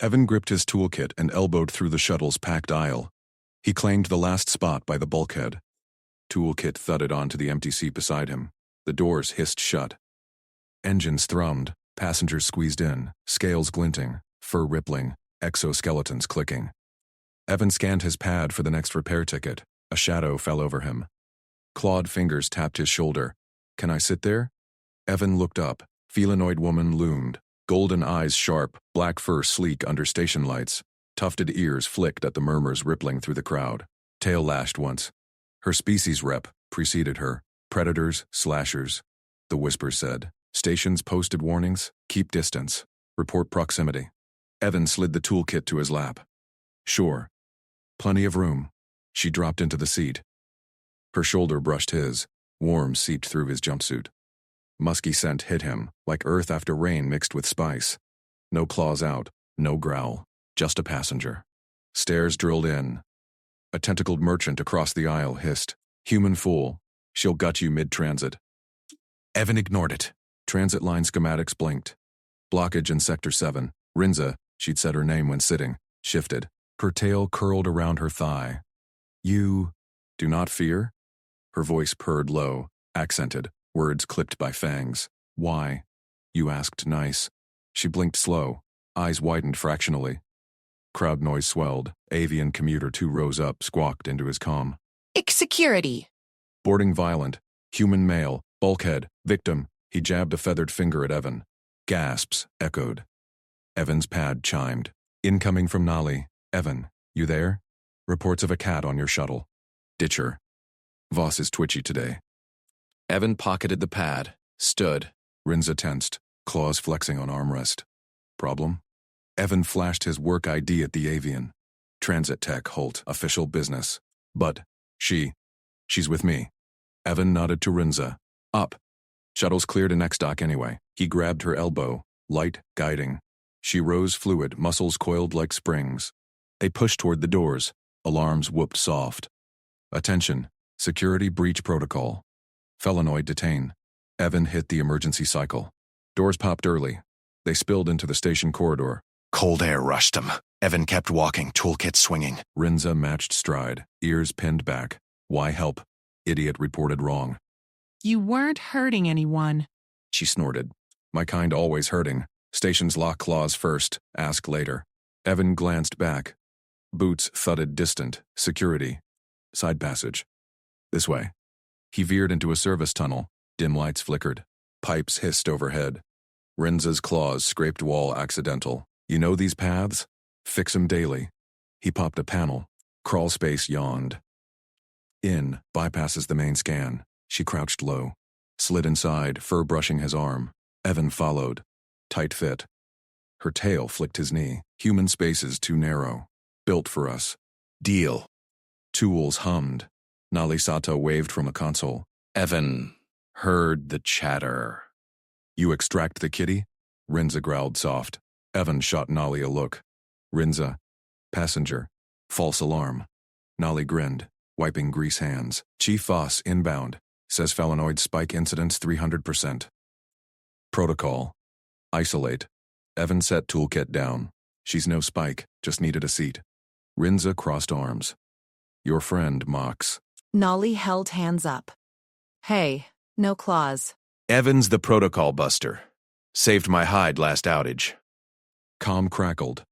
Evan gripped his toolkit and elbowed through the shuttle's packed aisle. He claimed the last spot by the bulkhead. Toolkit thudded onto the empty seat beside him. The doors hissed shut. Engines thrummed, passengers squeezed in, scales glinting, fur rippling, exoskeletons clicking. Evan scanned his pad for the next repair ticket. A shadow fell over him. Clawed fingers tapped his shoulder. "Can I sit there?" Evan looked up. Felinoid woman loomed. Golden eyes sharp, black fur sleek under station lights. Tufted ears flicked at the murmurs rippling through the crowd. Tail lashed once. Her species rep preceded her. Predators, slashers. The whisper said. Stations posted warnings. Keep distance. Report proximity. Evan slid the toolkit to his lap. Sure. Plenty of room. She dropped into the seat. Her shoulder brushed his. Warm seeped through his jumpsuit. Musky scent hit him, like earth after rain mixed with spice. No claws out, no growl, just a passenger. Stairs drilled in. A tentacled merchant across the aisle hissed, "Human fool. She'll gut you mid-transit." Evan ignored it. Transit line schematics blinked. Blockage in Sector 7. Rinza, she'd said her name when sitting, shifted. Her tail curled around her thigh. "You do not fear?" Her voice purred low, accented, words clipped by fangs. "Why?" You asked nice. She blinked slow, eyes widened fractionally. Crowd noise swelled. Avian commuter 2 rose up, squawked into his comm. Security. Boarding violent. Human male. Bulkhead. Victim. He jabbed a feathered finger at Evan. Gasps echoed. Evan's pad chimed. Incoming from Nali. Evan, you there? Reports of a cat on your shuttle. Ditcher. Voss is twitchy today. Evan pocketed the pad. Stood. Rinza tensed. Claws flexing on armrest. Problem? Evan flashed his work ID at the avian. Transit tech, Holt, official business. But, she's with me. Evan nodded to Rinza. Up. Shuttle's clear to next dock anyway. He grabbed her elbow, light, guiding. She rose fluid, muscles coiled like springs. They pushed toward the doors. Alarms whooped soft. Attention. Security breach protocol. Felinoid detain. Evan hit the emergency cycle. Doors popped early. They spilled into the station corridor. Cold air rushed him. Evan kept walking, toolkit swinging. Rinza matched stride, ears pinned back. Why help? Idiot reported wrong. You weren't hurting anyone. She snorted. My kind always hurting. Stations lock claws first, ask later. Evan glanced back. Boots thudded distant. Security. Side passage. This way. He veered into a service tunnel. Dim lights flickered. Pipes hissed overhead. Rinza's claws scraped wall accidental. You know these paths? Fix 'em daily. He popped a panel. Crawl space yawned. In, bypasses the main scan. She crouched low. Slid inside, fur brushing his arm. Evan followed. Tight fit. Her tail flicked his knee. Human spaces too narrow. Built for us. Deal. Tools hummed. Nali Sato waved from a console. Evan heard the chatter. You extract the kitty? Rinza growled soft. Evan shot Nali a look. Rinza. Passenger. False alarm. Nali grinned, wiping grease hands. Chief Voss inbound. Says Felinoid spike incidence 300%. Protocol. Isolate. Evan set toolkit down. She's no spike, just needed a seat. Rinza crossed arms. Your friend, Mox. Nolly held hands up. Hey, no claws. Evan's the protocol buster. Saved my hide last outage. Comm crackled.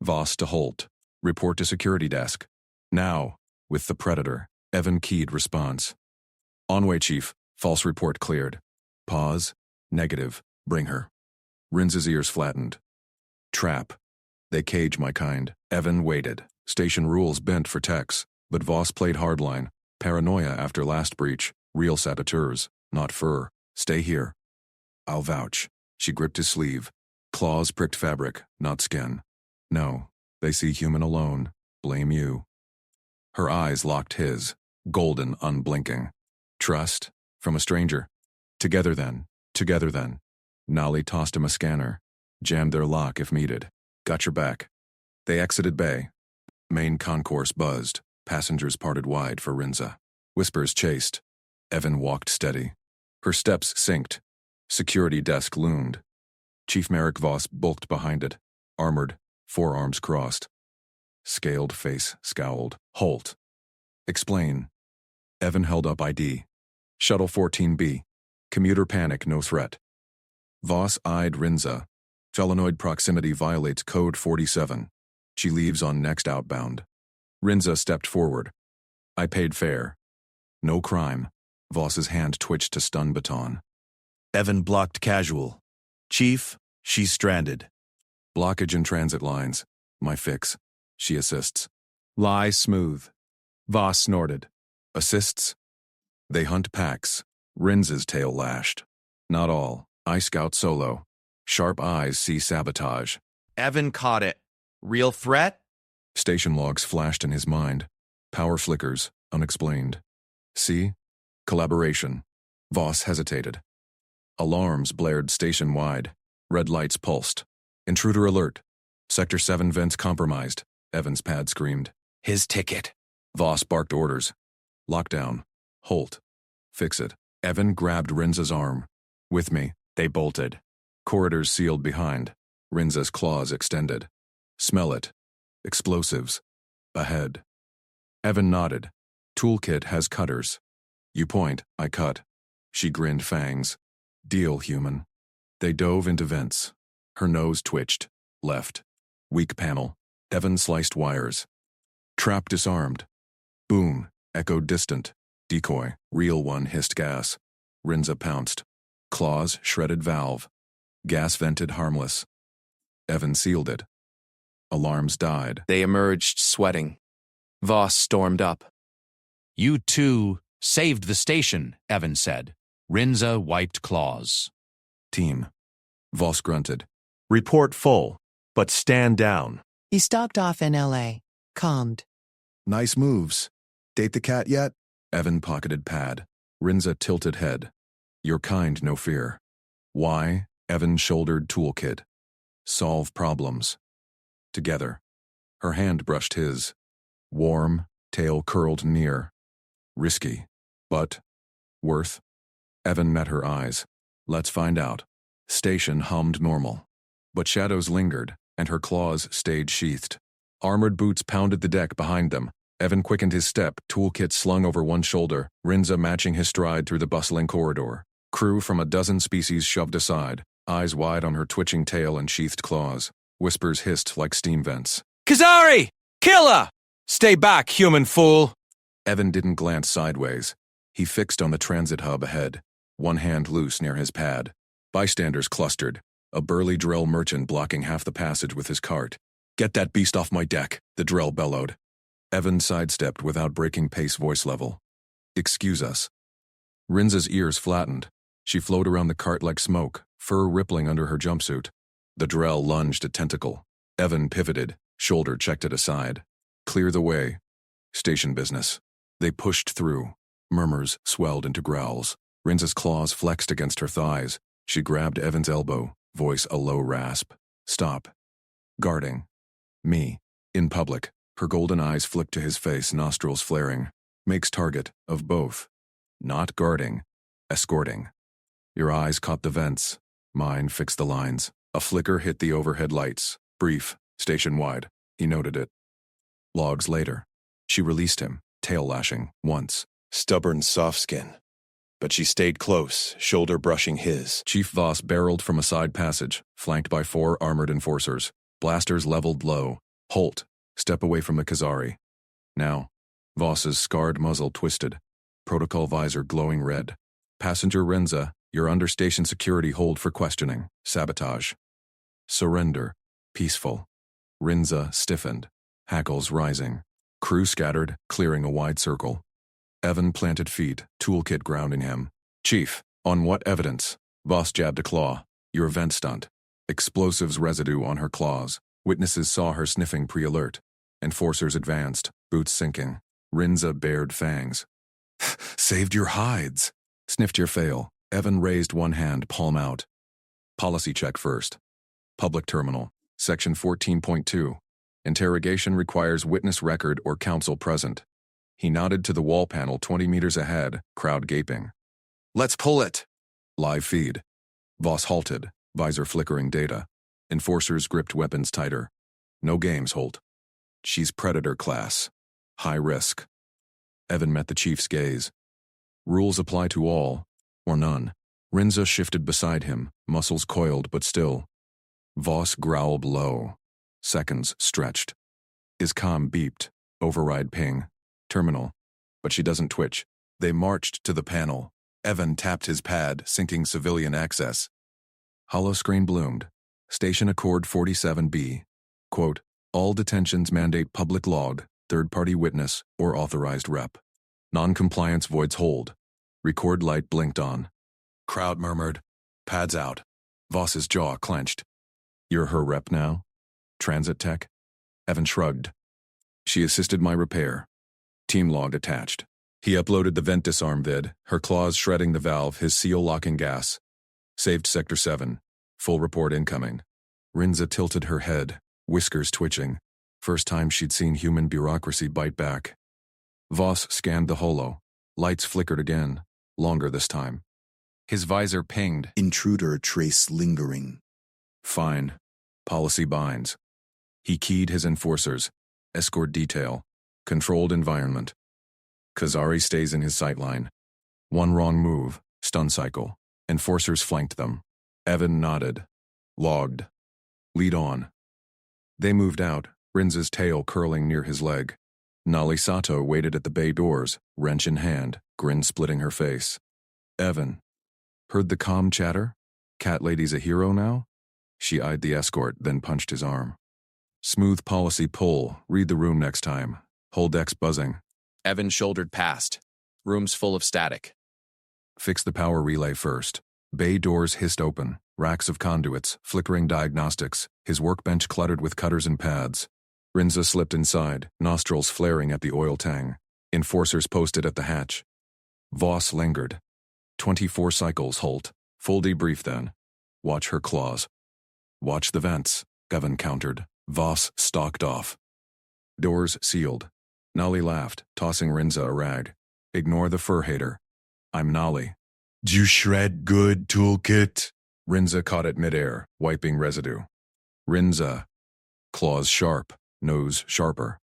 Voss to Holt. Report to security desk. Now, with the Predator. Evan keyed response. On way, Chief. False report cleared. Pause. Negative. Bring her. Rinza's ears flattened. Trap. They cage my kind. Evan waited. Station rules bent for techs, but Voss played hardline. Paranoia after last breach. Real saboteurs, not fur. Stay here. I'll vouch. She gripped his sleeve. Claws pricked fabric, not skin. No, they see human alone. Blame you. Her eyes locked his, golden, unblinking. Trust? From a stranger. Together then. Together then. Nali tossed him a scanner. Jammed their lock if needed. Got your back. They exited bay. Main concourse buzzed. Passengers parted wide for Rinza. Whispers chased. Evan walked steady. Her steps synced. Security desk loomed. Chief Merrick Voss bulked behind it. Armored. forearms crossed. Scaled face scowled. Halt. Explain. Evan held up ID. Shuttle 14B. Commuter panic, no threat. Voss eyed Rinza. Felinoid proximity violates code 47. She leaves on next outbound. Rinza stepped forward. I paid fare. No crime. Voss's hand twitched to stun baton. Evan blocked casual. Chief, she's stranded. Blockage in transit lines. My fix. She assists. Lie smooth. Voss snorted. Assists? They hunt packs. Rinza's tail lashed. Not all. I scout solo. Sharp eyes see sabotage. Evan caught it. Real threat? Station logs flashed in his mind. Power flickers, unexplained. See? Collaboration. Voss hesitated. Alarms blared station-wide. Red lights pulsed. Intruder alert. Sector 7 vents compromised. Evan's pad screamed. His ticket. Voss barked orders. Lockdown. Halt. Fix it. Evan grabbed Rinza's arm. With me. They bolted. Corridors sealed behind. Rinza's claws extended. Smell it. Explosives. Ahead. Evan nodded. Toolkit has cutters. You point, I cut. She grinned fangs. Deal, human. They dove into vents. Her nose twitched. Left. Weak panel. Evan sliced wires. Trap disarmed. Boom. Echoed distant. Decoy. Real one hissed gas. Rinza pounced. Claws shredded valve. Gas vented harmless. Evan sealed it. Alarms died. They emerged sweating. Voss stormed up. You two saved the station, Evan said. Rinza wiped claws. Team. Voss grunted. Report full, but stand down. He stopped off in L.A., calmed. Nice moves. Date the cat yet? Evan pocketed pad. Rinza tilted head. Your kind, no fear. Why? Evan shouldered toolkit. Solve problems. Together. Her hand brushed his. Warm, tail curled near. Risky. But worth. Evan met her eyes. Let's find out. Station hummed normal. But shadows lingered, and her claws stayed sheathed. Armored boots pounded the deck behind them. Evan quickened his step, toolkit slung over one shoulder, Rinza matching his stride through the bustling corridor. Crew from a dozen species shoved aside, eyes wide on her twitching tail and sheathed claws. Whispers hissed like steam vents. Kazari! Killer! Stay back, human fool! Evan didn't glance sideways. He fixed on the transit hub ahead, one hand loose near his pad. Bystanders clustered, a burly Drell merchant blocking half the passage with his cart. Get that beast off my deck, the Drell bellowed. Evan sidestepped without breaking pace voice level. Excuse us. Rinza's ears flattened. She flowed around the cart like smoke, fur rippling under her jumpsuit. The Drell lunged a tentacle. Evan pivoted, shoulder checked it aside. Clear the way. Station business. They pushed through. Murmurs swelled into growls. Rinza's claws flexed against her thighs. She grabbed Evan's elbow, voice a low rasp. Stop. Guarding. Me. In public. Her golden eyes flicked to his face, nostrils flaring. Makes target of both. Not guarding. Escorting. Your eyes caught the vents. Mine fixed the lines. A flicker hit the overhead lights. Brief. Station-wide. He noted it. Logs later. She released him, tail lashing, once. Stubborn soft skin. But she stayed close, shoulder brushing his. Chief Voss barreled from a side passage, flanked by 4 armored enforcers. Blasters leveled low. Halt. Step away from the Kazari. Now. Voss's scarred muzzle twisted. Protocol visor glowing red. Passenger Rinza, you're under station security hold for questioning. Sabotage. Surrender. Peaceful. Rinza stiffened. Hackles rising. Crew scattered, clearing a wide circle. Evan planted feet, toolkit grounding him. Chief, on what evidence? Voss jabbed a claw. Your vent stunt. Explosives residue on her claws. Witnesses saw her sniffing pre-alert. Enforcers advanced, boots sinking. Rinza bared fangs. Saved your hides. Sniffed your fail. Evan raised one hand, palm out. Policy check first. Public terminal. Section 14.2. Interrogation requires witness record or counsel present. He nodded to the wall panel 20 meters ahead, crowd gaping. Let's pull it. Live feed. Voss halted, visor flickering data. Enforcers gripped weapons tighter. No games, Holt. She's Predator class. High risk. Evan met the chief's gaze. Rules apply to all, or none. Rinza shifted beside him, muscles coiled but still. Voss growled low. Seconds stretched. His comm beeped. Override ping. Terminal. But she doesn't twitch. They marched to the panel. Evan tapped his pad, syncing civilian access. Holoscreen bloomed. Station Accord 47B. Quote, all detentions mandate public log, third-party witness, or authorized rep. Non-compliance voids hold. Record light blinked on. Crowd murmured. Pads out. Voss's jaw clenched. You're her rep now? Transit tech? Evan shrugged. She assisted my repair. Team log attached. He uploaded the vent disarm vid, her claws shredding the valve, his seal locking gas. Saved Sector 7. Full report incoming. Rinza tilted her head, whiskers twitching. First time she'd seen human bureaucracy bite back. Voss scanned the holo. Lights flickered again, longer this time. His visor pinged. Intruder trace lingering. Fine. Policy binds. He keyed his enforcers. Escort detail. Controlled environment. Kazari stays in his sightline. One wrong move, stun cycle. Enforcers flanked them. Evan nodded. Logged. Lead on. They moved out, Rinza's tail curling near his leg. Nali Sato waited at the bay doors, wrench in hand, grin splitting her face. Evan. Heard the comm chatter? Cat lady's a hero now? She eyed the escort, then punched his arm. Smooth policy pull, read the room next time. Whole deck's buzzing. Evan shouldered past. Room's full of static. Fix the power relay first. Bay doors hissed open, racks of conduits, flickering diagnostics, his workbench cluttered with cutters and pads. Rinza slipped inside, nostrils flaring at the oil tang. Enforcers posted at the hatch. Voss lingered. 24 cycles, Holt. Full debrief then. Watch her claws. Watch the vents, Evan countered. Voss stalked off. Doors sealed. Nali laughed, tossing Rinza a rag. Ignore the fur hater. I'm Nali. You shred good, toolkit. Rinza caught it midair, wiping residue. Rinza. Claws sharp, nose sharper.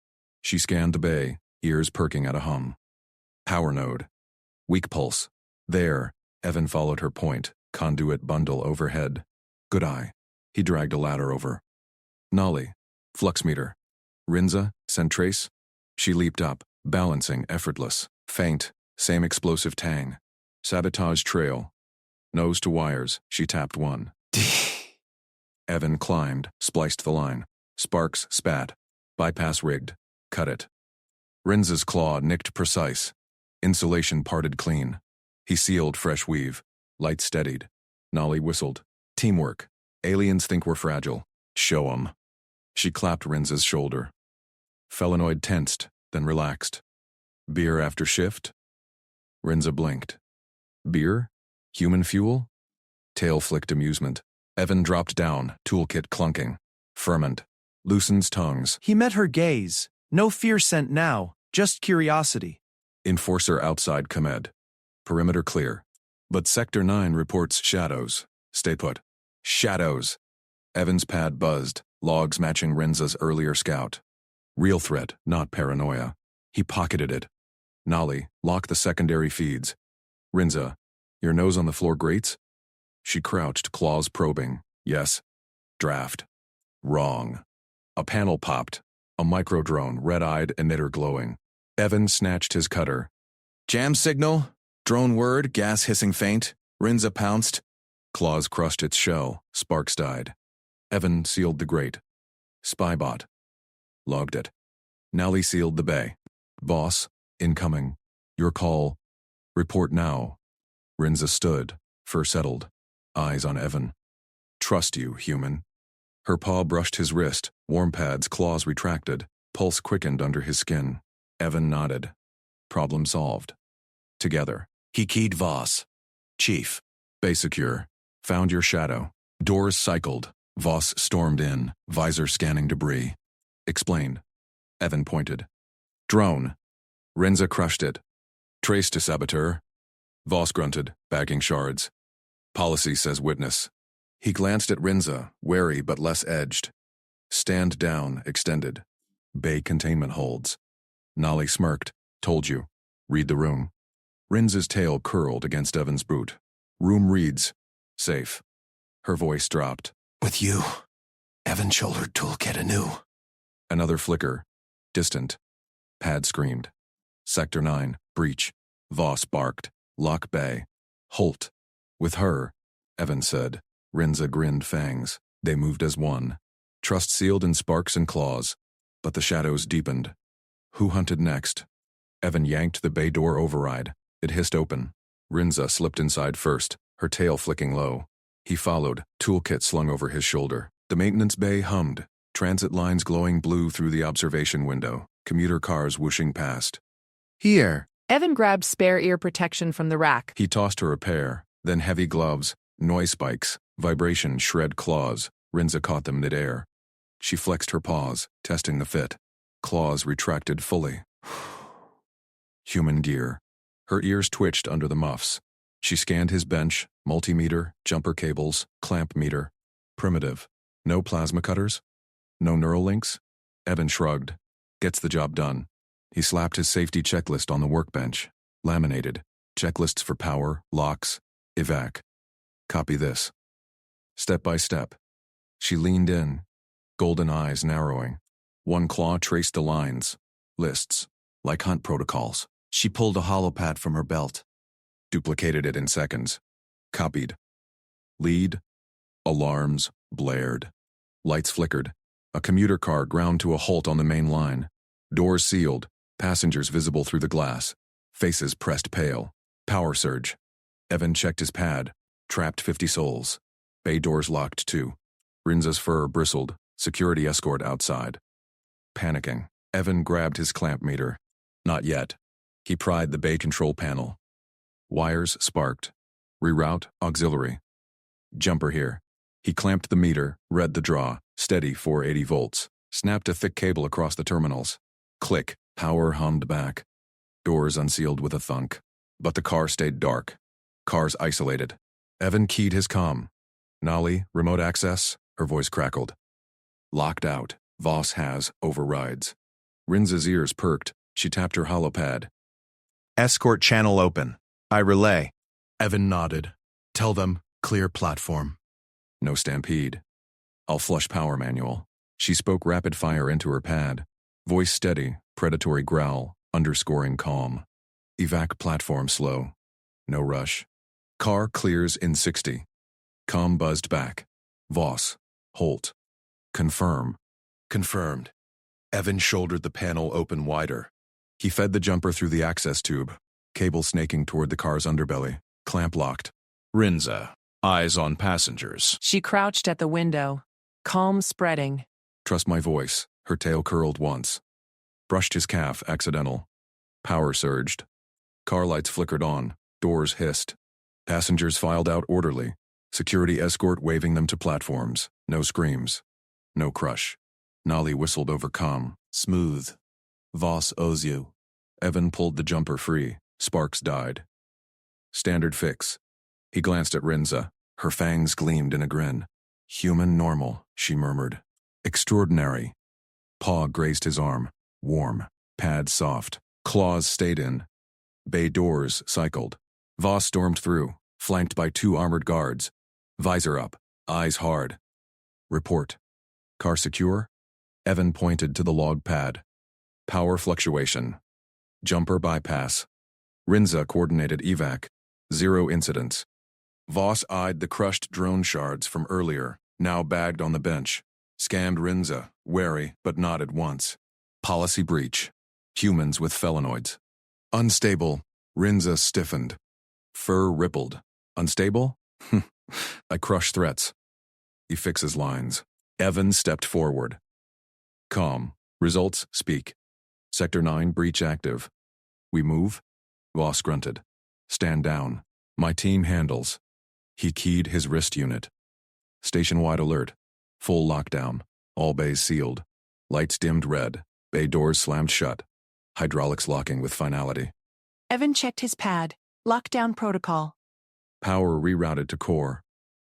She scanned the bay, ears perking at a hum. Power node. Weak pulse. There, Evan followed her point, conduit bundle overhead. Good eye. He dragged a ladder over. Nali. Flux meter. Rinza, send trace. She leaped up, balancing, effortless. Faint, same explosive tang. Sabotage trail. Nose to wires, she tapped one. Evan climbed, spliced the line. Sparks spat. Bypass rigged. Cut it. Rinza's claw nicked precise. Insulation parted clean. He sealed fresh weave. Light steadied. Nolly whistled. Teamwork. Aliens think we're fragile. Show 'em. She clapped Rinza's shoulder. Felinoid tensed, then relaxed. Beer after shift? Rinza blinked. Beer? Human fuel? Tail flicked amusement. Evan dropped down, toolkit clunking. Ferment. Loosens tongues. He met her gaze. No fear sent now, just curiosity. Enforcer outside Comed. Perimeter clear. But Sector 9 reports shadows. Stay put. Shadows. Evan's pad buzzed, logs matching Rinza's earlier scout. Real threat, not paranoia. He pocketed it. Nali, lock the secondary feeds. Rinza, your nose on the floor grates? She crouched, claws probing. Yes. Draft. Wrong. A panel popped. A microdrone, red-eyed, emitter glowing. Evan snatched his cutter. Jam signal. Drone word, gas hissing faint. Rinza pounced. Claws crushed its shell. Sparks died. Evan sealed the grate. Spybot. Logged it. Nally sealed the bay. Boss, incoming. Your call. Report now. Rinza stood, fur settled, eyes on Evan. Trust you, human. Her paw brushed his wrist, warm pads, claws retracted, pulse quickened under his skin. Evan nodded. Problem solved. Together. He keyed Voss. Chief. Bay secure. Found your shadow. Doors cycled. Voss stormed in, visor scanning debris. Explained. Evan pointed. Drone. Rinza crushed it. Trace to saboteur. Voss grunted, bagging shards. Policy says witness. He glanced at Rinza, wary but less edged. Stand down, extended. Bay containment holds. Nolly smirked. Told you. Read the room. Rinza's tail curled against Evan's boot. Room reads. Safe. Her voice dropped. With you, Evan shouldered toolkit anew. Another flicker. Distant. Pad screamed. Sector 9, breach. Voss barked. Lock Bay. Holt. With her, Evan said. Rinza grinned fangs. They moved as one. Trust sealed in sparks and claws. But the shadows deepened. Who hunted next? Evan yanked the bay door override. It hissed open. Rinza slipped inside first, her tail flicking low. He followed, toolkit slung over his shoulder. The maintenance bay hummed. Transit lines glowing blue through the observation window. Commuter cars whooshing past. Here. Evan grabbed spare ear protection from the rack. He tossed her a pair, then heavy gloves, noise spikes, vibration shred claws. Rinza caught them midair. She flexed her paws, testing the fit. Claws retracted fully. Human gear. Her ears twitched under the muffs. She scanned his bench, multimeter, jumper cables, clamp meter. Primitive. No plasma cutters? No neural links? Evan shrugged. Gets the job done. He slapped his safety checklist on the workbench. Laminated. Checklists for power, locks, evac. Copy this. Step by step. She leaned in, golden eyes narrowing. One claw traced the lines. Lists. Like hunt protocols. She pulled a holopad from her belt. Duplicated it in seconds. Copied. Lead. Alarms blared. Lights flickered. A commuter car ground to a halt on the main line. Doors sealed. Passengers visible through the glass. Faces pressed pale. Power surge. Evan checked his pad. Trapped 50 souls. Bay doors locked too. Rinza's fur bristled. Security escort outside. Panicking. Evan grabbed his clamp meter. Not yet. He pried the bay control panel. Wires sparked. Reroute auxiliary. Jumper here. He clamped the meter, read the draw, steady 480 volts. Snapped a thick cable across the terminals. Click. Power hummed back. Doors unsealed with a thunk. But the car stayed dark. Cars isolated. Evan keyed his comm. Nolly, remote access? Her voice crackled. Locked out. Voss has overrides. Rinza's ears perked. She tapped her holopad. Escort channel open. I relay. Evan nodded. Tell them, clear platform. No stampede. I'll flush power manual. She spoke rapid fire into her pad. Voice steady, predatory growl, underscoring calm. Evac platform slow. No rush. Car clears in 60. Comm buzzed back. Voss. Holt. Confirm. Confirmed. Evan shouldered the panel open wider. He fed the jumper through the access tube. Cable snaking toward the car's underbelly. Clamp locked. Rinza, eyes on passengers. She crouched at the window, calm spreading. Trust my voice. Her tail curled once. Brushed his calf, accidental. Power surged. Car lights flickered on. Doors hissed. Passengers filed out orderly. Security escort waving them to platforms. No screams. No crush. Nolly whistled over comm. Smooth. Voss owes you. Evan pulled the jumper free. Sparks died. Standard fix. He glanced at Rinza. Her fangs gleamed in a grin. Human normal, she murmured. Extraordinary. Paw grazed his arm. Warm. Pad soft. Claws stayed in. Bay doors cycled. Voss stormed through, flanked by 2 armored guards. Visor up. Eyes hard. Report. Car secure? Evan pointed to the log pad. Power fluctuation. Jumper bypass. Rinza coordinated evac. 0 incidents. Voss eyed the crushed drone shards from earlier, now bagged on the bench. Scanned Rinza, wary, but nodded once. Policy breach. Humans with felinoids. Unstable. Rinza stiffened. Fur rippled. Unstable? I crush threats. He fixes lines. Evan stepped forward. Calm. Results, speak. Sector 9, breach active. We move? Voss grunted. Stand down. My team handles. He keyed his wrist unit. Station-wide alert. Full lockdown. All bays sealed. Lights dimmed red. Bay doors slammed shut. Hydraulics locking with finality. Evan checked his pad. Lockdown protocol. Power rerouted to core.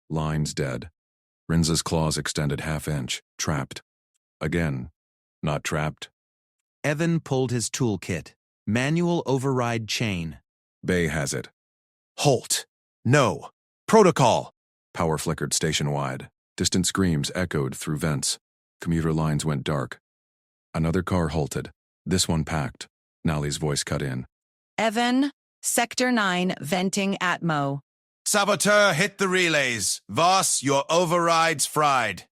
Lines dead. Rinza's claws extended half-inch. Trapped. Again. Not trapped. Evan pulled his toolkit. Manual override chain. Bay has it. Halt. No. Protocol. Power flickered station-wide. Distant screams echoed through vents. Commuter lines went dark. Another car halted. This one packed. Nally's voice cut in. Evan, Sector 9, venting Atmo. Saboteur, hit the relays. Voss, your override's fried.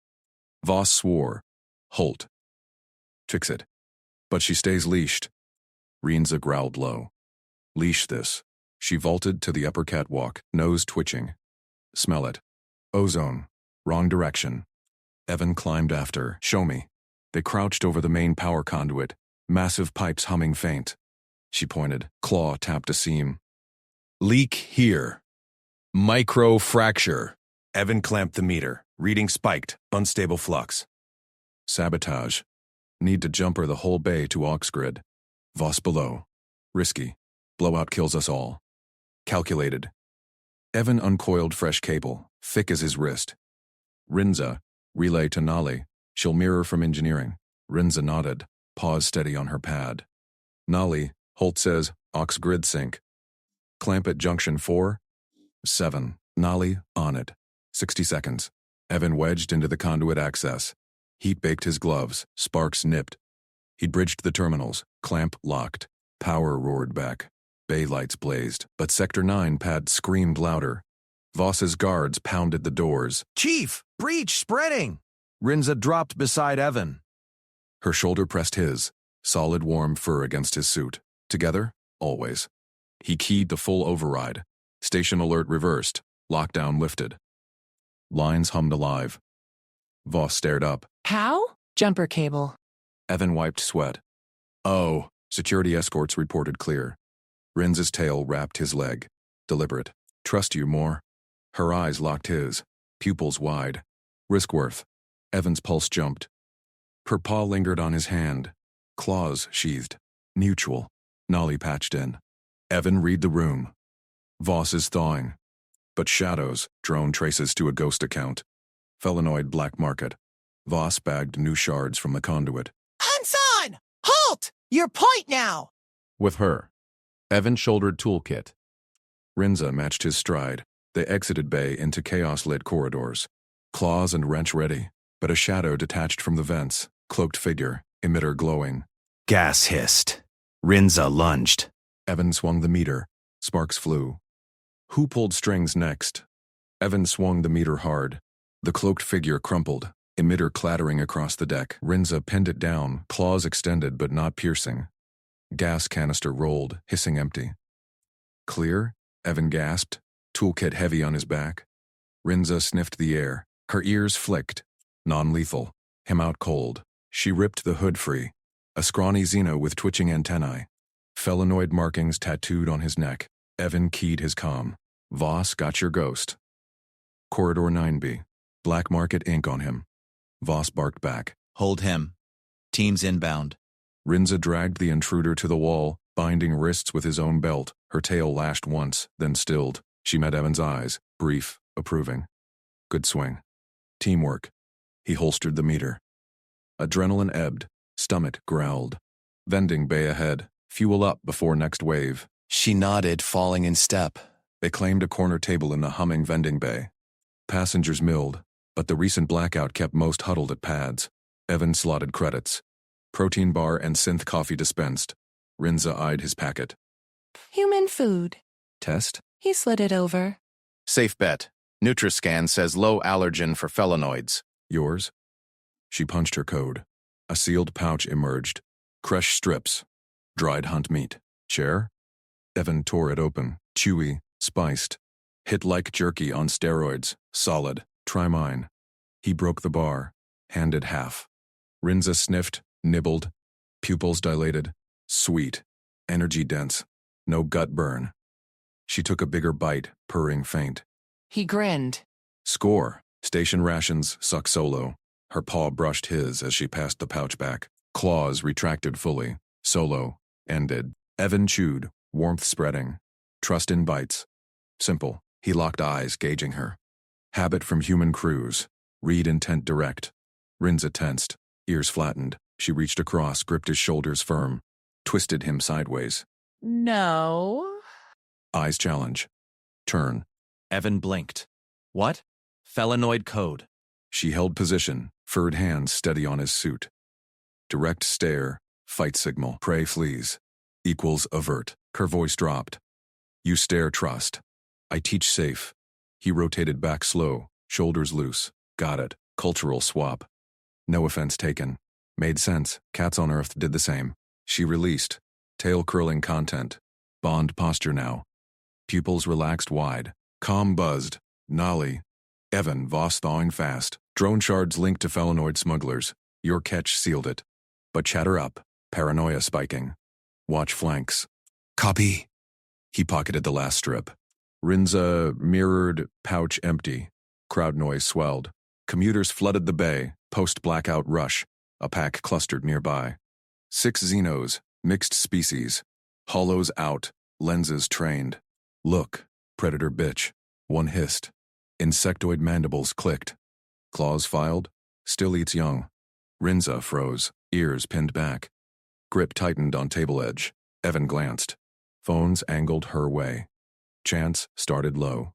Voss swore. Halt. Fix it. But she stays leashed. Rinza growled low. Leash this. She vaulted to the upper catwalk, nose twitching. Smell it. Ozone. Wrong direction. Evan climbed after. Show me. They crouched over the main power conduit, massive pipes humming faint. She pointed. Claw tapped a seam. Leak here. Micro fracture. Evan clamped the meter. Reading spiked. Unstable flux. Sabotage. Need to jumper the whole bay to aux grid. Voss below. Risky. Blowout kills us all. Calculated. Evan uncoiled fresh cable, thick as his wrist. Rinza. Relay to Nali. She'll mirror from engineering. Rinza nodded. Paws steady on her pad. Nali. Holt says, aux grid sync. Clamp at junction 4. 7. Nali, on it. 60 seconds. Evan wedged into the conduit access. Heat baked his gloves. Sparks nipped. He bridged the terminals. Clamp locked. Power roared back. Bay lights blazed, but Sector 9 pad screamed louder. Voss's guards pounded the doors. Chief, breach spreading. Rinza dropped beside Evan. Her shoulder pressed his, solid warm fur against his suit. Together, always. He keyed the full override. Station alert reversed. Lockdown lifted. Lines hummed alive. Voss stared up. How? Jumper cable. Evan wiped sweat. Oh, security escorts reported clear. Rinza's tail wrapped his leg. Deliberate. Trust you more. Her eyes locked his, pupils wide. Riskworth. Evan's pulse jumped. Her paw lingered on his hand. Claws sheathed. Mutual. Nolly patched in. Evan read the room. Voss is thawing. But shadows, drone traces to a ghost account. Felinoid black market. Voss bagged new shards from the conduit. Hanson! Halt! Your point now! With her. Evan shouldered toolkit. Rinza matched his stride. They exited bay into chaos-lit corridors. Claws and wrench ready, but a shadow detached from the vents, cloaked figure, emitter glowing. Gas hissed. Rinza lunged. Evan swung the meter. Sparks flew. Who pulled strings next? Evan swung the meter hard. The cloaked figure crumpled, emitter clattering across the deck. Rinza pinned it down, claws extended but not piercing. Gas canister rolled, hissing empty. Clear? Evan gasped, toolkit heavy on his back. Rinza sniffed the air. Her ears flicked. Non-lethal. Him out cold. She ripped the hood free. A scrawny Xeno with twitching antennae. Felinoid markings tattooed on his neck. Evan keyed his comm. Voss got your ghost. Corridor 9B. Black market ink on him. Voss barked back. Hold him. Teams inbound. Rinza dragged the intruder to the wall, binding wrists with his own belt. Her tail lashed once, then stilled. She met Evan's eyes, brief, approving. Good swing. Teamwork. He holstered the meter. Adrenaline ebbed. Stomach growled. Vending bay ahead. Fuel up before next wave. She nodded, falling in step. They claimed a corner table in the humming vending bay. Passengers milled, but the recent blackout kept most huddled at pads. Evan slotted credits. Protein bar and synth coffee dispensed. Rinza eyed his packet. Human food. Test? He slid it over. Safe bet. Nutriscan says low allergen for felinoids. Yours? She punched her code. A sealed pouch emerged. Crushed strips. Dried hunt meat. Share? Evan tore it open. Chewy. Spiced. Hit like jerky on steroids. Solid. Try mine. He broke the bar. Handed half. Rinza sniffed. Nibbled. Pupils dilated. Sweet. Energy dense. No gut burn. She took a bigger bite, purring faint. He grinned. Score. Station rations, suck solo. Her paw brushed his as she passed the pouch back. Claws retracted fully. Solo. Ended. Evan chewed, warmth spreading. Trust in bites. Simple. He locked eyes, gauging her. Habit from human crews. Read intent direct. Rinza tensed. Ears flattened, she reached across, gripped his shoulders firm, twisted him sideways. No. Eyes challenge. Turn. Evan blinked. What? Felinoid code. She held position, furred hands steady on his suit. Direct stare, fight signal, prey flees. Equals avert. Her voice dropped. You stare trust. I teach safe. He rotated back slow, shoulders loose. Got it. Cultural swap. No offense taken. Made sense. Cats on Earth did the same. She released. Tail curling content. Bond posture now. Pupils relaxed wide. Calm buzzed. Nolly. Evan, Voss thawing fast. Drone shards linked to felinoid smugglers. Your catch sealed it. But chatter up. Paranoia spiking. Watch flanks. Copy. He pocketed the last strip. Rinza mirrored, pouch empty. Crowd noise swelled. Commuters flooded the bay, post-blackout rush. A pack clustered nearby. 6 Xenos, mixed species. Hollows out, lenses trained. Look, predator bitch. One hissed. Insectoid mandibles clicked. Claws filed. Still eats young. Rinza froze, ears pinned back. Grip tightened on table edge. Evan glanced. Phones angled her way. Chance started low.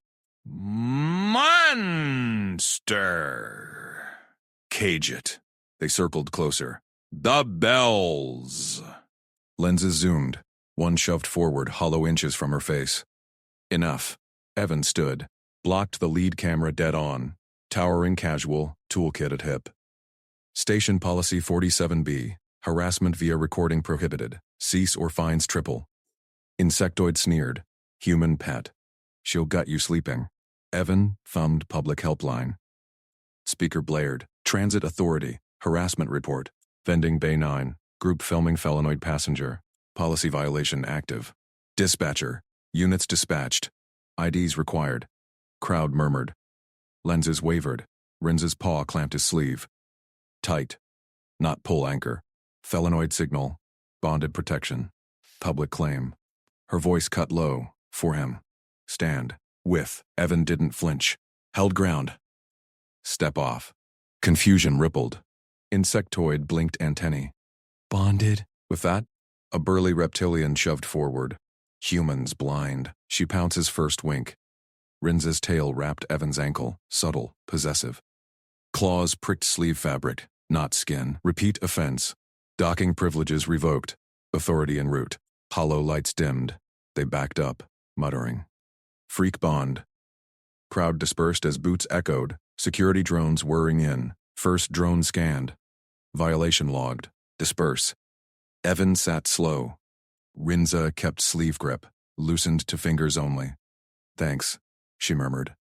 Monster! Cage it. They circled closer. The bells! Lenses zoomed. One shoved forward, hollow inches from her face. Enough. Evan stood. Blocked the lead camera dead on. Towering casual, toolkit at hip. Station Policy 47B. Harassment via recording prohibited. Cease or fines triple. Insectoid sneered. Human pet. She'll gut you sleeping. Evan thumbed public helpline. Speaker blared. Transit Authority. Harassment report. Vending Bay 9. Group filming felinoid passenger. Policy violation active. Dispatcher. Units dispatched. IDs required. Crowd murmured. Lenses wavered. Rinza's paw clamped his sleeve. Tight. Not pull anchor. Felinoid signal. Bonded protection. Public claim. Her voice cut low. For him. Stand. With. Evan didn't flinch. Held ground. Step off. Confusion rippled. Insectoid blinked antennae. Bonded? With that, a burly reptilian shoved forward. Humans blind. She pounces first wink. Rinza's tail wrapped Evan's ankle. Subtle. Possessive. Claws pricked sleeve fabric. Not skin. Repeat offense. Docking privileges revoked. Authority en route. Hollow lights dimmed. They backed up, muttering. Freak bond. Crowd dispersed as boots echoed. Security drones whirring in. First drone scanned. Violation logged. Disperse. Evan sat slow. Rinza kept sleeve grip, loosened to fingers only. Thanks, she murmured.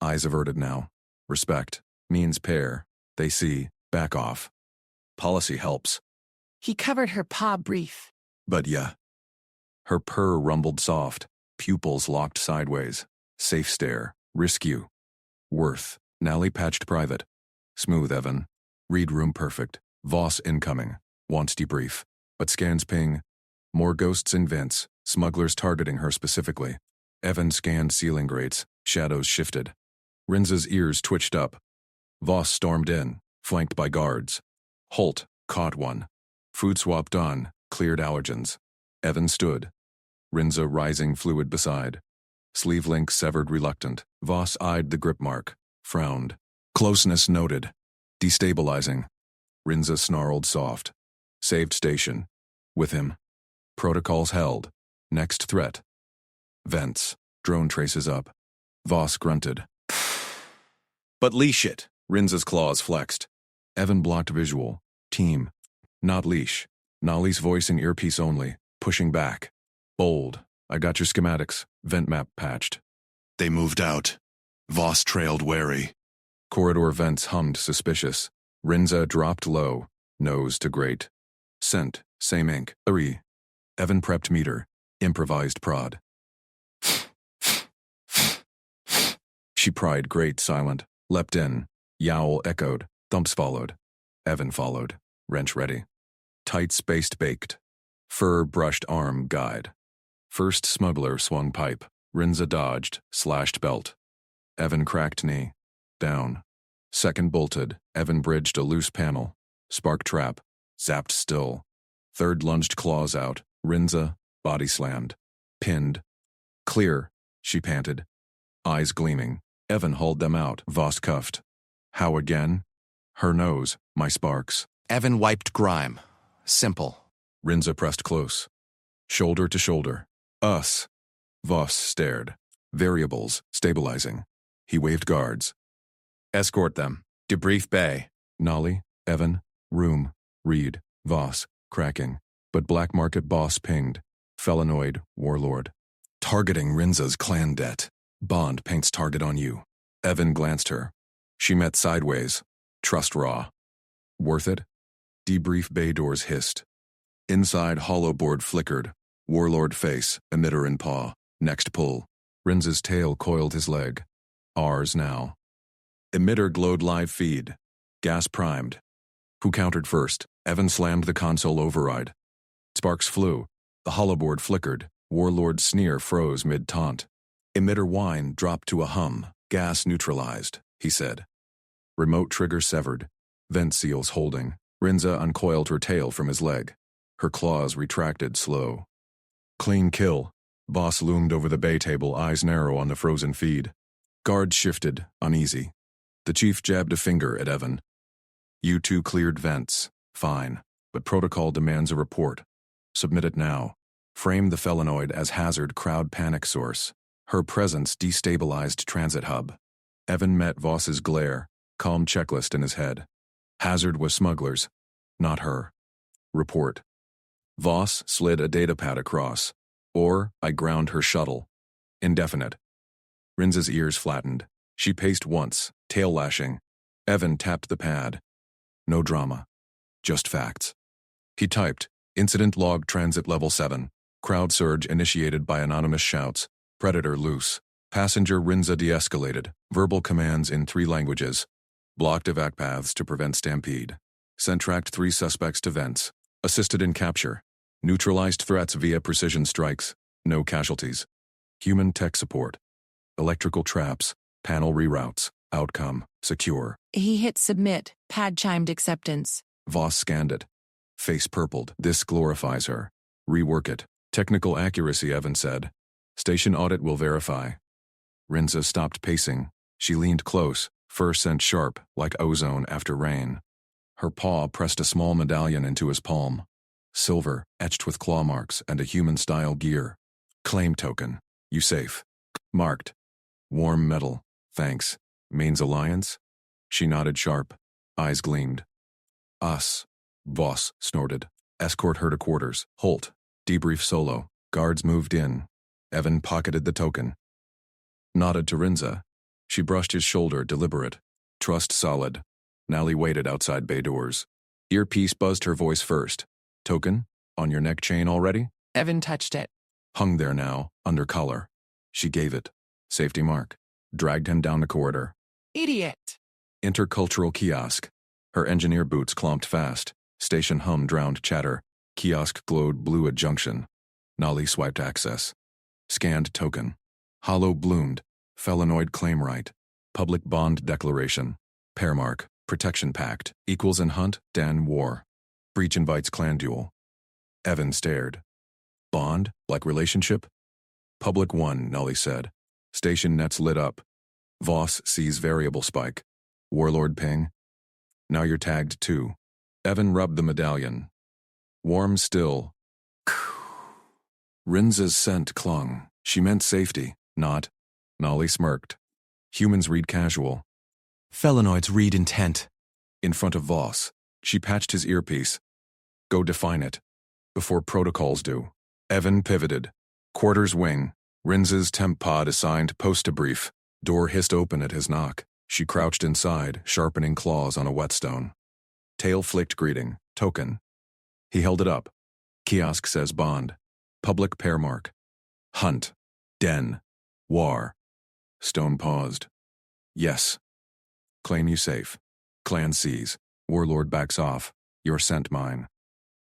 Eyes averted now. Respect. Means pair. They see. Back off. Policy helps. He covered her paw brief. But yeah. Her purr rumbled soft. Pupils locked sideways. Safe stare. Risk you. Worth. Nally patched private. Smooth Evan. Read room perfect. Voss incoming. Wants debrief. But scans ping. More ghosts in vents. Smugglers targeting her specifically. Evan scanned ceiling grates. Shadows shifted. Rinza's ears twitched up. Voss stormed in, flanked by guards. Holt caught one. Food swap done. Cleared allergens. Evan stood. Rinza rising fluid beside. Sleeve link severed reluctant. Voss eyed the grip mark. Frowned. Closeness noted. Destabilizing. Rinza snarled soft. Saved station. With him. Protocols held. Next threat. Vents. Drone traces up. Voss grunted. But leash it. Rinza's claws flexed. Evan blocked visual. Team. Not leash. Nolly's voice in earpiece only. Pushing back. Bold. I got your schematics. Vent map patched. They moved out. Voss trailed wary. Corridor vents hummed suspicious. Rinza dropped low. Nose to grate. Scent. Same ink. Ari. Evan prepped meter. Improvised prod. She pried grate silent. Leapt in. Yowl echoed. Thumps followed. Evan followed. Wrench ready. Tight spaced baked. Fur brushed arm guide. First smuggler swung pipe. Rinza dodged. Slashed belt. Evan cracked knee. Down. Second bolted. Evan bridged a loose panel. Spark trap. Zapped still. Third lunged claws out. Rinza. Body slammed. Pinned. Clear, she panted. Eyes gleaming. Evan hauled them out. Voss cuffed. How again? Her nose. My sparks. Evan wiped grime. Simple. Rinza pressed close. Shoulder to shoulder. Us. Voss stared. Variables. Stabilizing. He waved guards. Escort them. Debrief bay. Nolly. Evan. Room. Reed. Voss. Cracking. But Black Market boss pinged. Felinoid. Warlord. Targeting Rinza's clan debt. Bond paints target on you. Evan glanced her. She met sideways. Trust raw. Worth it? Debrief bay doors hissed. Inside hollow board flickered. Warlord face, emitter in paw. Next pull. Rinza's tail coiled his leg. Ours now. Emitter glowed live feed. Gas primed. Who countered first? Evan slammed the console override. Sparks flew. The hollow board flickered. Warlord's sneer froze mid-taunt. Emitter whine dropped to a hum. Gas neutralized, he said. Remote trigger severed. Vent seals holding. Rinza uncoiled her tail from his leg. Her claws retracted slow. Clean kill. Boss loomed over the bay table, eyes narrow on the frozen feed. Guards shifted, uneasy. The chief jabbed a finger at Evan. You two cleared vents. Fine. But protocol demands a report. Submit it now. Frame the felinoid as hazard crowd panic source. Her presence destabilized transit hub. Evan met Voss's glare, calm checklist in his head. Hazard was smugglers, not her. Report. Voss slid a datapad across. Or I ground her shuttle. Indefinite. Rinza's ears flattened. She paced once, tail lashing. Evan tapped the pad. No drama. Just facts. He typed, Incident log transit level 7. Crowd surge initiated by anonymous shouts. Predator loose. Passenger Rinza de-escalated. Verbal commands in 3 languages. Blocked evac paths to prevent stampede. Sent tracked 3 suspects to vents. Assisted in capture. Neutralized threats via precision strikes. No casualties. Human tech support. Electrical traps. Panel reroutes. Outcome. Secure. He hit submit. Pad chimed acceptance. Voss scanned it. Face purpled. This glorifies her. Rework it. Technical accuracy, Evan said. Station audit will verify. Rinza stopped pacing. She leaned close, fur scent sharp, like ozone after rain. Her paw pressed a small medallion into his palm. Silver, etched with claw marks and a human-style gear. Claim token. You safe. Marked. Warm metal. Thanks. Means alliance? She nodded sharp. Eyes gleamed. Us. Voss snorted. Escort her to quarters. Holt. Debrief solo. Guards moved in. Evan pocketed the token. Nodded to Rinza. She brushed his shoulder, deliberate. Trust solid. Nally waited outside bay doors. Earpiece buzzed her voice first. Token? On your neck chain already? Evan touched it. Hung there now, under collar. She gave it. Safety mark. Dragged him down the corridor. Idiot. Intercultural kiosk. Her engineer boots clomped fast. Station hum drowned chatter. Kiosk glowed blue at junction. Nolly swiped access. Scanned token. Hollow bloomed. Felinoid claim right. Public bond declaration. Pairmark. Protection pact. Equals in hunt, Dan war. Breach invites clan duel. Evan stared. Bond? Like relationship? Public 1, Nolly said. Station nets lit up. Voss sees variable spike. Warlord ping. Now you're tagged 2. Evan rubbed the medallion. Warm still. Rinza's scent clung. She meant safety, not. Nolly smirked. Humans read casual. Felinoids read intent. In front of Voss. She patched his earpiece. Go define it. Before protocols do. Evan pivoted. Quarters wing. Rinza's temp pod assigned post to brief. Door hissed open at his knock. She crouched inside, sharpening claws on a whetstone. Tail flicked greeting. Token. He held it up. Kiosk says bond. Public pairmark. Hunt. Den. War. Stone paused. Yes. Claim you safe. Clan sees. Warlord backs off. Your scent mine.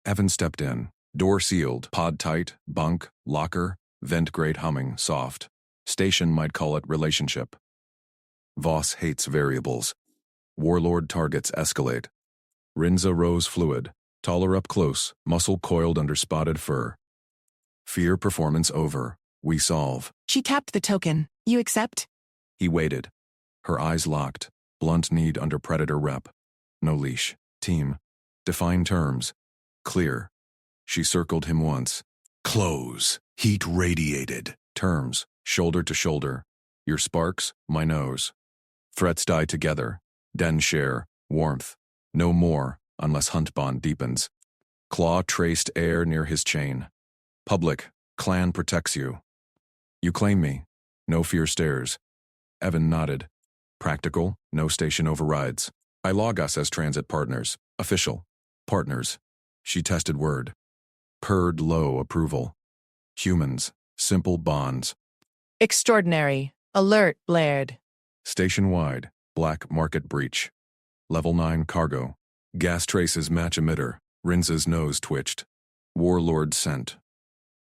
Evan stepped in. Door sealed. Pod tight. Bunk. Locker. Vent grate humming. Soft. Station might call it relationship. Voss hates variables. Warlord targets escalate. Rinza rose fluid, taller up close, muscle coiled under spotted fur. Fear performance over. We solve. She tapped the token. You accept? He waited. Her eyes locked, blunt kneed under predator rep. No leash. Team. Define terms. Clear. She circled him once. Close. Heat radiated. Terms. Shoulder to shoulder. Your sparks, my nose. Threats die together. Den share. Warmth. No more, unless hunt bond deepens. Claw traced air near his chain. Public. Clan protects you. You claim me. No fear stares. Evan nodded. Practical. No station overrides. I log us as transit partners. Official. Partners. She tested word. Purred low approval. Humans. Simple bonds. Extraordinary. Alert blared. Station-wide. Black market breach. Level 9 cargo. Gas traces match emitter. Rinza's nose twitched. Warlord scent.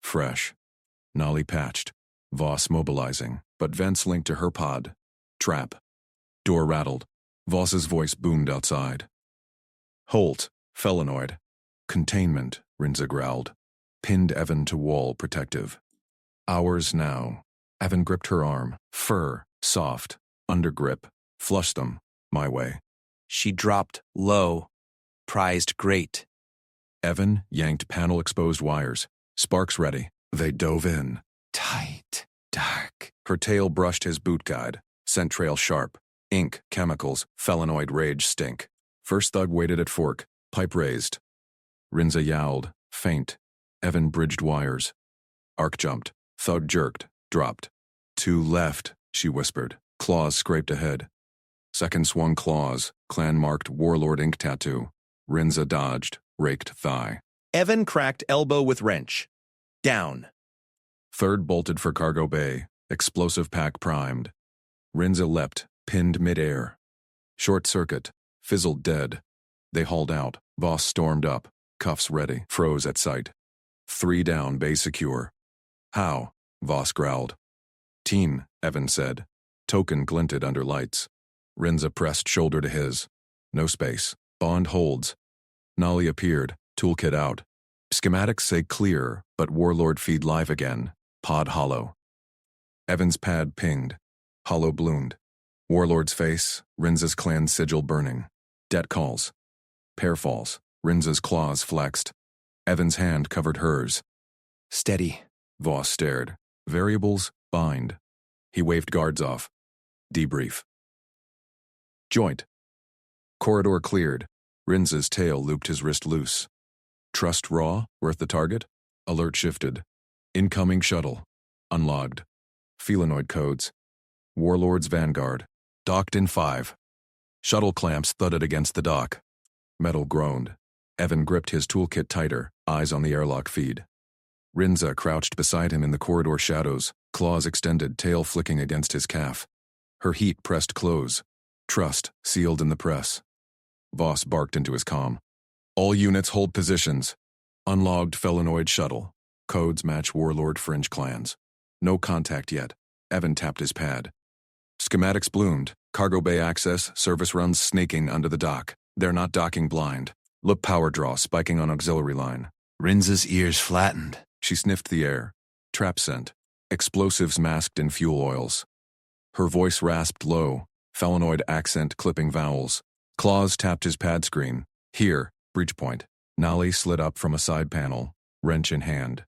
Fresh. Nolly patched. Voss mobilizing, but vents linked to her pod. Trap. Door rattled. Voss's voice boomed outside. Holt. Felinoid. Containment, Rinza growled. Pinned Evan to wall protective. Hours now. Evan gripped her arm. Fur. Soft. Undergrip. Flushed them. My way. She dropped low. Prized great. Evan yanked panel-exposed wires. Sparks ready. They dove in. Tight. Dark. Her tail brushed his boot guide. Scent trail sharp. Ink, chemicals, felinoid rage stink. First thug waited at fork. Pipe raised. Rinza yowled. Faint. Evan bridged wires. Arc jumped. Thug jerked. Dropped. Two left, she whispered. Claws scraped ahead. Second swung claws. Clan-marked Warlord ink tattoo. Rinza dodged. Raked thigh. Evan cracked elbow with wrench. Down. Third bolted for cargo bay. Explosive pack primed. Rinza leapt. Pinned midair. Short circuit. Fizzled dead. They hauled out. Voss stormed up. Cuffs ready. Froze at sight. 3 down, bay secure. How? Voss growled. Team, Evan said. Token glinted under lights. Rinza pressed shoulder to his. No space. Bond holds. Nolly appeared. Toolkit out. Schematics say clear, but Warlord feed live again. Pod hollow. Evan's pad pinged. Hollow bloomed. Warlord's face. Rinza's clan sigil burning. Det calls. Pair falls. Rinza's claws flexed. Evan's hand covered hers. Steady. Voss stared. Variables, bind. He waved guards off. Debrief. Joint. Corridor cleared. Rinza's tail looped his wrist loose. Trust raw, worth the target? Alert shifted. Incoming shuttle. Unlogged. Felinoid codes. Warlord's vanguard. Docked in 5. Shuttle clamps thudded against the dock. Metal groaned. Evan gripped his toolkit tighter, eyes on the airlock feed. Rinza crouched beside him in the corridor shadows, claws extended, tail flicking against his calf. Her heat pressed close. Trust, sealed in the press. Voss barked into his comm. All units hold positions. Unlogged Felinoid shuttle. Codes match Warlord fringe clans. No contact yet. Evan tapped his pad. Schematics bloomed. Cargo bay access, service runs snaking under the dock. They're not docking blind. Look power draw spiking on auxiliary line. Rinza's ears flattened. She sniffed the air. Trap scent. Explosives masked in fuel oils. Her voice rasped low. Felinoid accent clipping vowels. Claws tapped his pad screen. Here, breach point. Nolly slid up from a side panel, wrench in hand.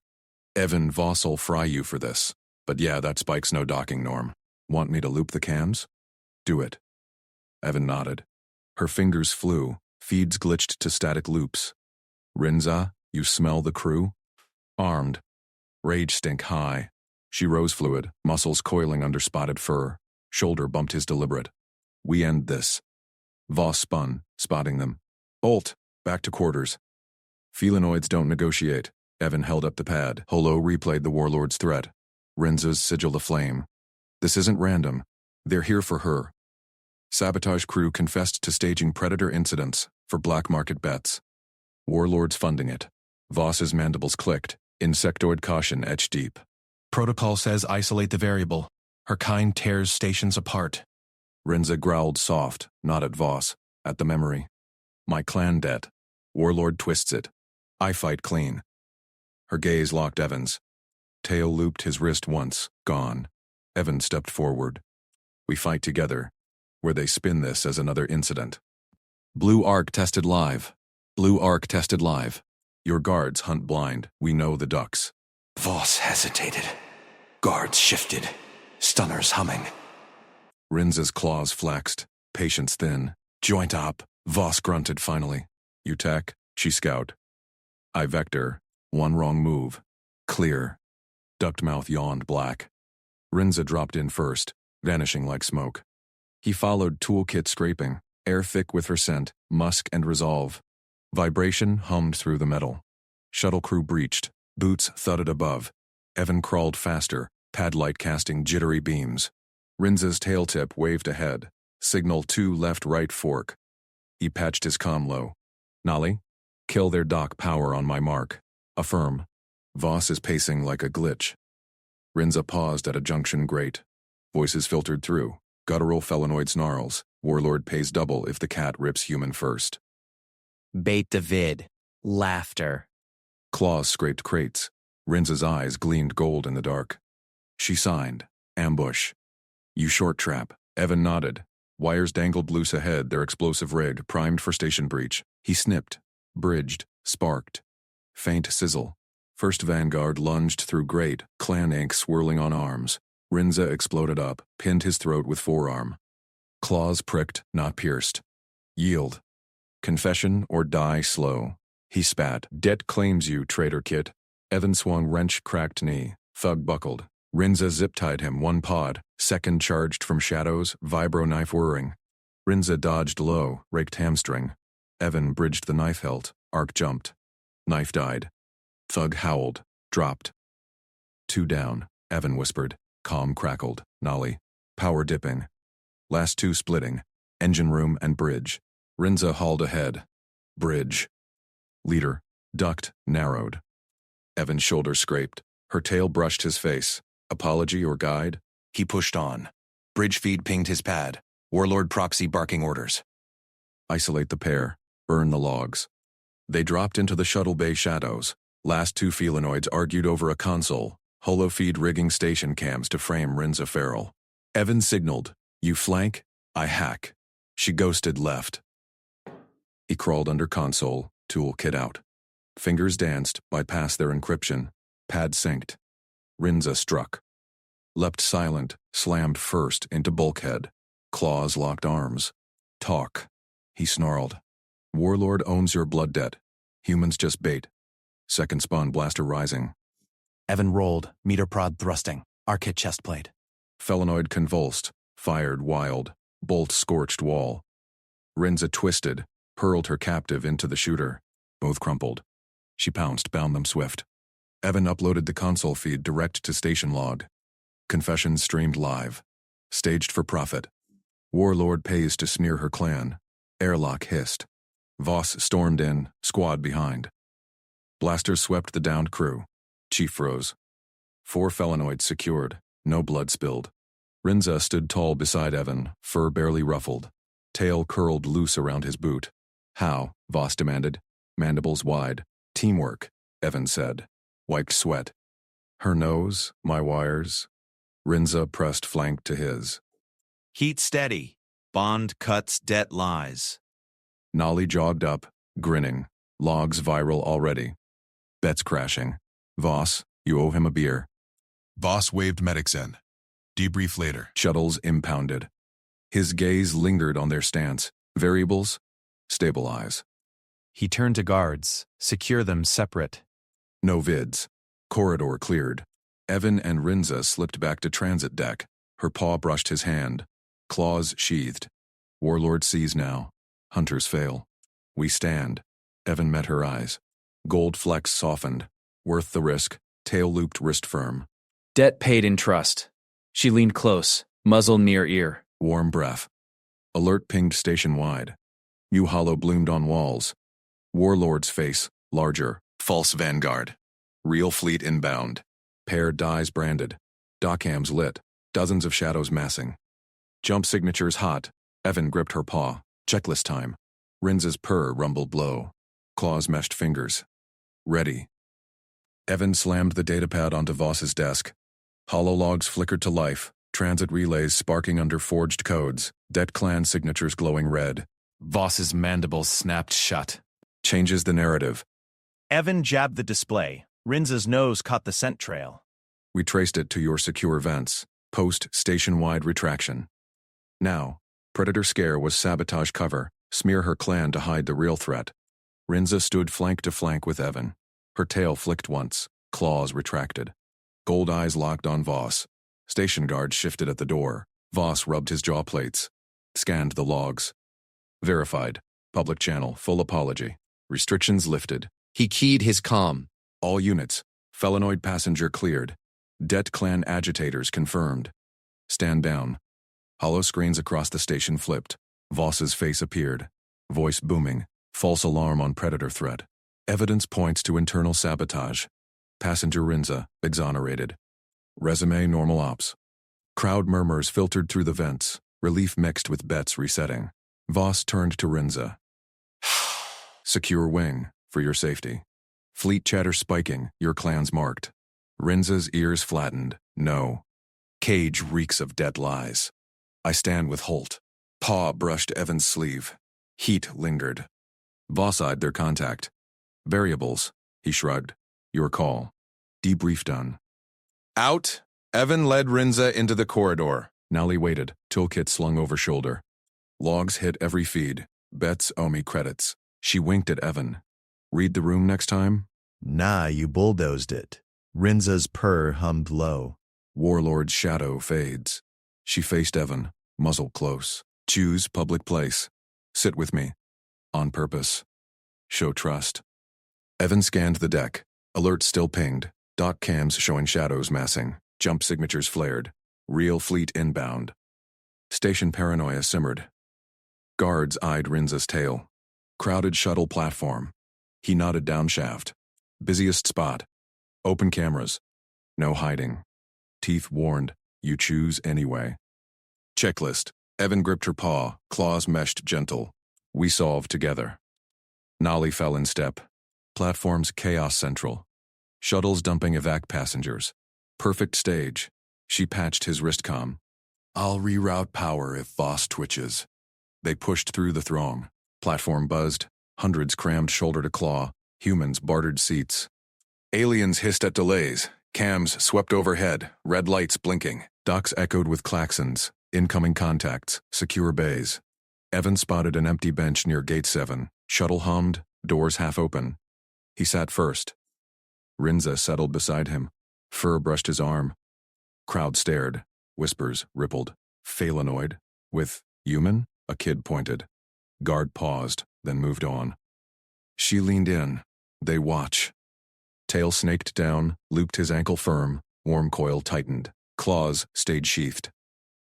Evan Voss'll fry you for this. But yeah, that spike's no docking norm. Want me to loop the cams? Do it. Evan nodded. Her fingers flew. Feeds glitched to static loops. Rinza, you smell the crew? Armed. Rage stink high. She rose fluid, muscles coiling under spotted fur. Shoulder bumped his deliberate. We end this. Voss spun, spotting them. Bolt, back to quarters. Felinoids don't negotiate. Evan held up the pad. Holo replayed the Warlord's threat. Rinza's sigil aflame. This isn't random. They're here for her. Sabotage crew confessed to staging predator incidents for black market bets. Warlords funding it. Voss's mandibles clicked. Insectoid caution etched deep. Protocol says isolate the variable. Her kind tears stations apart. Rinza growled soft, not at Voss, at the memory. My clan debt. Warlord twists it. I fight clean. Her gaze locked Evan's. Tail looped his wrist once, gone. Evan stepped forward. We fight together. Where they spin this as another incident. Blue Arc tested live. Blue Arc tested live. Your guards hunt blind. We know the ducks. Voss hesitated. Guards shifted. Stunners humming. Rinza's claws flexed. Patience thin. Joint up. Voss grunted finally. You tech, she scout. I vector. One wrong move. Clear. Ducked mouth yawned black. Rinza dropped in first, vanishing like smoke. He followed toolkit scraping, air thick with her scent, musk and resolve. Vibration hummed through the metal. Shuttle crew breached, boots thudded above. Evan crawled faster, pad light casting jittery beams. Rinza's tail tip waved ahead, signal 2 left-right fork. He patched his comm low. Nolly? Kill their dock power on my mark. Affirm. Voss is pacing like a glitch. Rinza paused at a junction grate. Voices filtered through. Guttural felinoid snarls. Warlord pays double if the cat rips human first. Bait the vid. Laughter. Claws scraped crates. Rinza's eyes gleamed gold in the dark. She signed. Ambush. You short trap. Evan nodded. Wires dangled loose ahead, their explosive rig primed for station breach. He snipped. Bridged. Sparked. Faint sizzle. First Vanguard lunged through grate, clan ink swirling on arms. Rinza exploded up, pinned his throat with forearm. Claws pricked, not pierced. Yield. Confession or die slow. He spat. Debt claims you, traitor kit. Evan swung wrench-cracked knee. Thug buckled. Rinza zip-tied him one pod. Second charged from shadows, vibro knife whirring. Rinza dodged low, raked hamstring. Evan bridged the knife hilt. Arc jumped. Knife died. Thug howled. Dropped. 2 down. Evan whispered. Calm crackled. Nolly. Power dipping. Last 2 splitting. Engine room and bridge. Rinza hauled ahead. Bridge. Leader. Ducked. Narrowed. Evan's shoulder scraped. Her tail brushed his face. Apology or guide? He pushed on. Bridge feed pinged his pad. Warlord proxy barking orders. Isolate the pair. Burn the logs. They dropped into the shuttle bay shadows. Last 2 felinoids argued over a console. Holofeed rigging station cams to frame Rinza feral. Evan signaled. You flank, I hack. She ghosted left. He crawled under console, toolkit out. Fingers danced, bypassed their encryption. Pad synced. Rinza struck. Leapt silent, slammed first into bulkhead. Claws locked arms. Talk. He snarled. Warlord owns your blood debt. Humans just bait. Second spawn blaster rising. Evan rolled, meter prod thrusting. Arc hit chest plate. Felinoid convulsed, fired wild. Bolt scorched wall. Rinza twisted, hurled her captive into the shooter. Both crumpled. She pounced, bound them swift. Evan uploaded the console feed direct to station log. Confession streamed live. Staged for profit. Warlord pays to smear her clan. Airlock hissed. Voss stormed in, squad behind. Blasters swept the downed crew. Chief rose. 4 felinoids secured, no blood spilled. Rinza stood tall beside Evan, fur barely ruffled. Tail curled loose around his boot. How? Voss demanded. Mandibles wide. Teamwork, Evan said. Wiped sweat. Her nose, my wires. Rinza pressed flank to his. Heat steady. Bond cuts, debt lies. Nolly jogged up, grinning. Logs viral already. Bets crashing. Voss, you owe him a beer. Voss waved medics in. Debrief later. Shuttles impounded. His gaze lingered on their stance. Variables? Stabilize. He turned to guards. Secure them separate. No vids. Corridor cleared. Evan and Rinza slipped back to transit deck. Her paw brushed his hand. Claws sheathed. Warlord sees now. Hunters fail. We stand. Evan met her eyes. Gold flecks softened. Worth the risk. Tail looped wrist firm. Debt paid in trust. She leaned close, muzzle near ear. Warm breath. Alert pinged station-wide. New hollow bloomed on walls. Warlord's face, larger. False Vanguard. Real fleet inbound. Pair dies branded. Dockhams lit. Dozens of shadows massing. Jump signatures hot. Evan gripped her paw. Checklist time. Rinza's purr rumbled low. Claws meshed fingers. Ready. Evan slammed the datapad onto Voss's desk. Holologs flickered to life, transit relays sparking under forged codes, Det clan signatures glowing red. Voss's mandibles snapped shut. Changes the narrative. Evan jabbed the display. Rinza's nose caught the scent trail. We traced it to your secure vents. Post station-wide retraction. Now, Predator Scare was sabotage cover, smear her clan to hide the real threat. Rinza stood flank to flank with Evan. Her tail flicked once, claws retracted. Gold eyes locked on Voss. Station guards shifted at the door. Voss rubbed his jaw plates. Scanned the logs. Verified. Public channel, full apology. Restrictions lifted. He keyed his comm. All units. Felinoid passenger cleared. Det clan agitators confirmed. Stand down. Hollow screens across the station flipped. Voss's face appeared. Voice booming. False alarm on predator threat. Evidence points to internal sabotage. Passenger Rinza, exonerated. Resume normal ops. Crowd murmurs filtered through the vents. Relief mixed with bets resetting. Voss turned to Rinza. Secure wing, for your safety. Fleet chatter spiking, your clan's marked. Rinza's ears flattened. No. Cage reeks of dead lies. I stand with Holt. Paw brushed Evan's sleeve. Heat lingered. Voss eyed their contact. Variables, he shrugged. Your call. Debrief done. Out, Evan led Rinza into the corridor. Nally waited, toolkit slung over shoulder. Logs hit every feed. Bets owe me credits. She winked at Evan. Read the room next time? Nah, you bulldozed it. Rinza's purr hummed low. Warlord's shadow fades. She faced Evan, muzzle close. Choose public place. Sit with me. On purpose. Show trust. Evan scanned the deck. Alert still pinged. Dock cams showing shadows massing. Jump signatures flared. Real fleet inbound. Station paranoia simmered. Guards eyed Rinza's tail. Crowded shuttle platform. He nodded downshaft. Busiest spot. Open cameras. No hiding. Teeth warned. You choose anyway. Checklist. Evan gripped her paw. Claws meshed gentle. We solve together. Nolly fell in step. Platforms chaos central. Shuttles dumping evac passengers. Perfect stage. She patched his wrist comm. I'll reroute power if Voss twitches. They pushed through the throng. Platform buzzed. Hundreds crammed shoulder to claw. Humans bartered seats. Aliens hissed at delays. Cams swept overhead. Red lights blinking. Docks echoed with klaxons. Incoming contacts. Secure bays. Evan spotted an empty bench near Gate 7. Shuttle hummed. Doors half open. He sat first. Rinza settled beside him. Fur brushed his arm. Crowd stared. Whispers rippled. Phalanoid. With human? A kid pointed. Guard paused, then moved on. She leaned in. They watch. Tail snaked down, looped his ankle firm. Warm coil tightened. Claws stayed sheathed.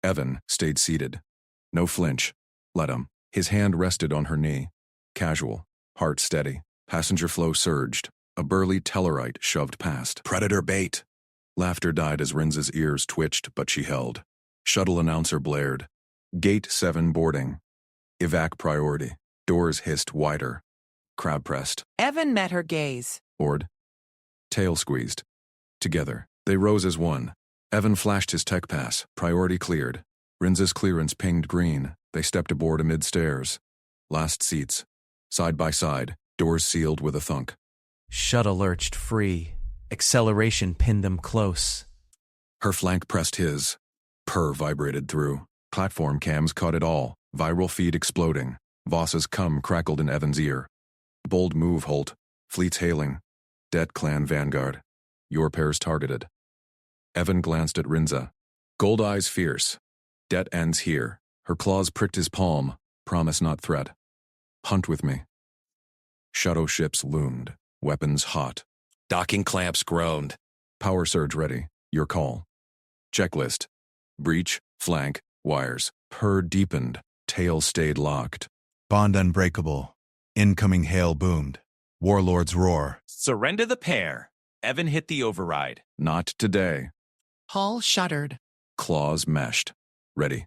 Evan stayed seated. No flinch. Let him. His hand rested on her knee. Casual. Heart steady. Passenger flow surged. A burly Tellarite shoved past. Predator bait. Laughter died as Rinza's ears twitched, but she held. Shuttle announcer blared. Gate 7 boarding. Evac priority. Doors hissed wider. Crowd pressed. Evan met her gaze. Ord. Tail squeezed. Together, they rose as one. Evan flashed his tech pass. Priority cleared. Rinza's clearance pinged green. They stepped aboard amid stairs. Last seats. Side by side, doors sealed with a thunk. Shuttle lurched free. Acceleration pinned them close. Her flank pressed his. Purr vibrated through. Platform cams caught it all. Viral feed exploding. Voss's cum crackled in Evan's ear. Bold move, Holt. Fleets hailing. Det clan vanguard. Your pairs targeted. Evan glanced at Rinza. Gold eyes fierce. Det ends here. Her claws pricked his palm. Promise not threat. Hunt with me. Shadow ships loomed. Weapons hot. Docking clamps groaned. Power surge ready. Your call. Checklist. Breach, flank, wires. Purr deepened. Tail stayed locked. Bond unbreakable. Incoming hail boomed. Warlords roar. Surrender the pair. Evan hit the override. Not today. Hall shuddered. Claws meshed. Ready.